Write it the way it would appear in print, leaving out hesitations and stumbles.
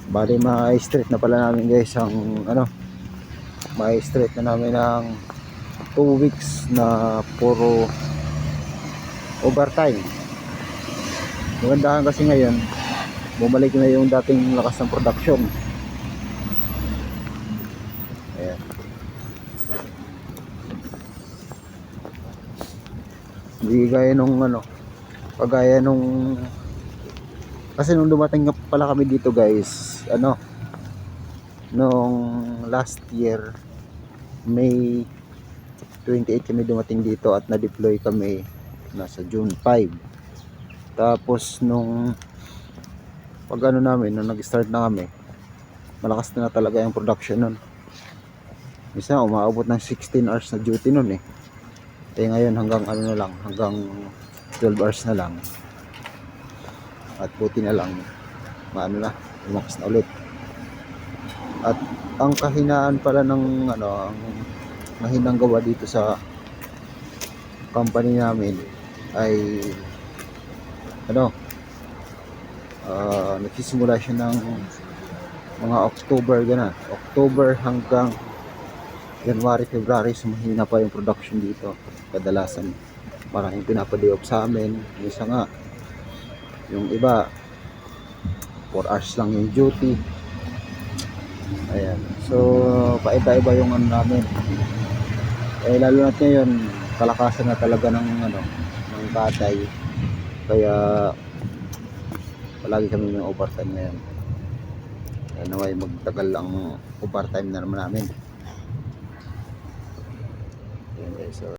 Bali ma-straight na pala namin guys ang ano, ma-straight na namin ng 2 weeks na puro overtime. Magandahan kasi ngayon bumalik na yung dating lakas ng production. Ayan. Hindi gaya nung ano, kagaya nung kasi nung dumating nga pala kami dito guys, ano, nung last year May 28 kami dumating dito at na-deploy kami nasa June 5. Tapos nung pag ano namin, nung nag-start na kami, malakas na talaga yung production nun. Minsan umaabot ng 16 hours na duty nun eh. Eh ngayon hanggang ano na lang, hanggang 12 hours na lang. At buti na lang, maano na, lumakas na ulit. At ang kahinaan pala ng ano, ang mahinang gawa dito sa company namin ay ano, nagsisimula siya ng mga October gana. October hanggang January, February, so mahina pa yung production dito. Kadalasan maraming pinapa-day off sa amin. Isa nga, yung iba 4 hours lang yung duty. Ayan. So paiba-iba yung ano namin. Eh lalo na ngayon, kalakasan na talaga ng ano, ng batay. Kaya palagi kami may overtime ngayon. Kaya naway magtagal ang overtime na naman namin. Ayan guys. So